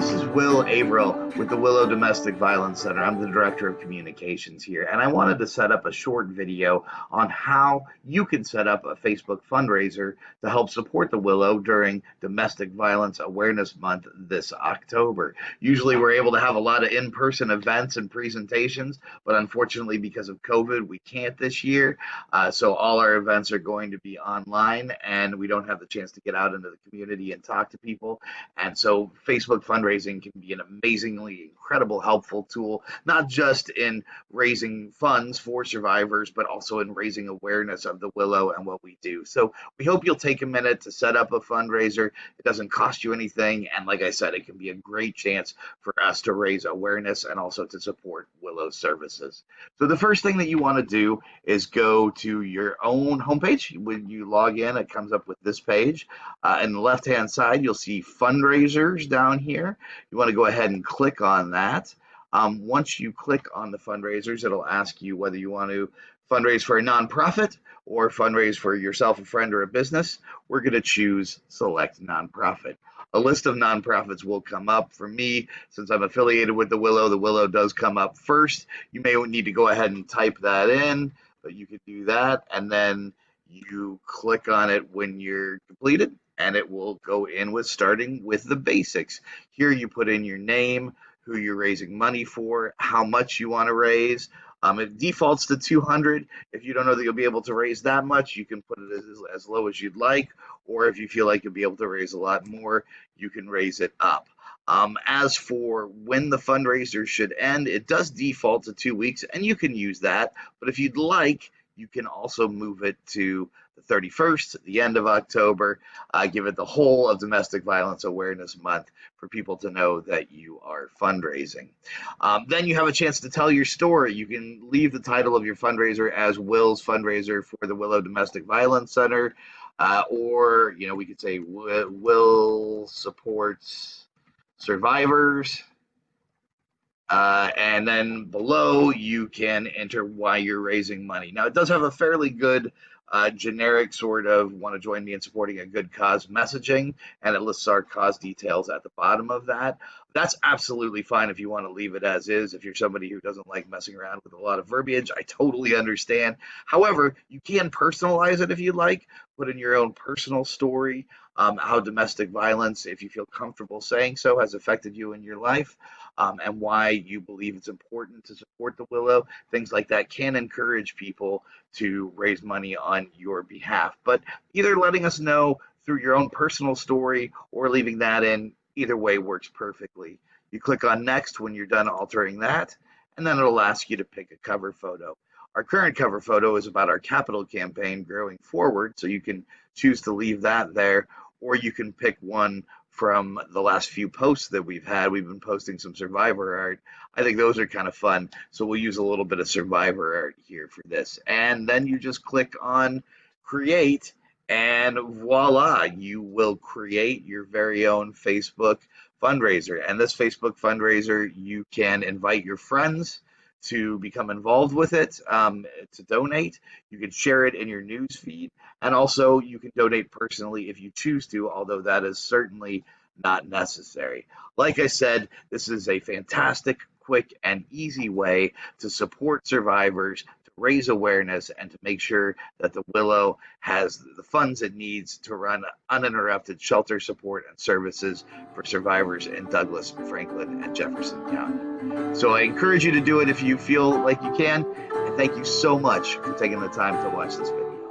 This is Will Averill with the Willow Domestic Violence Center. I'm the Director of Communications here, and I wanted to set up a short video on how you can set up a Facebook fundraiser to help support the Willow during Domestic Violence Awareness Month this October. Usually we're able to have a lot of in-person events and presentations, but unfortunately because of COVID, we can't this year. So all our events are going to be online, and we don't have the chance to get out into the community and talk to people. And so Facebook fundraising can be an amazingly incredible, helpful tool, not just in raising funds for survivors, but also in raising awareness of the Willow and what we do. So we hope you'll take a minute to set up a fundraiser. It doesn't cost you anything. And like I said, it can be a great chance for us to raise awareness and also to support Willow services. So the first thing that you want to do is go to your own homepage. When you log in, it comes up with this page. In the left-hand side, you'll see fundraisers down here. You want to go ahead and click on that. Once you click on the fundraisers, it'll ask you whether you want to fundraise for a nonprofit or fundraise for yourself, a friend, or a business. We're going to choose select nonprofit. A list of nonprofits will come up. For me, since I'm affiliated with the Willow does come up first. You may need to go ahead and type that in, but you could do that, and then you click on it when you're completed, and it will go in with starting with the basics. Here you put in your name, who you're raising money for, how much you want to raise. It defaults to 200. If you don't know that you'll be able to raise that much, you can put it as low as you'd like, or if you feel like you'll be able to raise a lot more, you can raise it up. As for when the fundraiser should end, it does default to 2 weeks, and you can use that, but if you'd like, you can also move it to the 31st, the end of October, give it the whole of Domestic Violence Awareness Month for people to know that you are fundraising. Then you have a chance to tell your story. You can leave the title of your fundraiser as Will's fundraiser for the Willow Domestic Violence Center, or we could say Will supports survivors. And then below, you can enter why you're raising money. Now, it does have a fairly good generic sort of want to join me in supporting a good cause messaging, and it lists our cause details at the bottom of that. That's absolutely fine if you want to leave it as is. If you're somebody who doesn't like messing around with a lot of verbiage, I totally understand. However, you can personalize it if you like, put in your own personal story, how domestic violence, if you feel comfortable saying so, has affected you in your life, and why you believe it's important to support the Willow. Things like that can encourage people to raise money on your behalf. But either letting us know through your own personal story or leaving that in, either way works perfectly. You click on next when you're done altering that, and then it'll ask you to pick a cover photo. Our current cover photo is about our capital campaign growing forward, so you can choose to leave that there, or you can pick one from the last few posts that we've had. We've been posting some survivor art. I think those are kind of fun, so we'll use a little bit of survivor art here for this. And then you just click on create, and voila, you will create your very own Facebook fundraiser. And this Facebook fundraiser, you can invite your friends to become involved with it, to donate. You can share it in your news feed, and also you can donate personally if you choose to, although that is certainly not necessary. Like I said, this is a fantastic, quick, and easy way to support survivors, to raise awareness, and to make sure that the Willow has the funds it needs to run uninterrupted shelter support and services for survivors in Douglas, Franklin, and Jefferson County. So I encourage you to do it if you feel like you can, and thank you so much for taking the time to watch this video.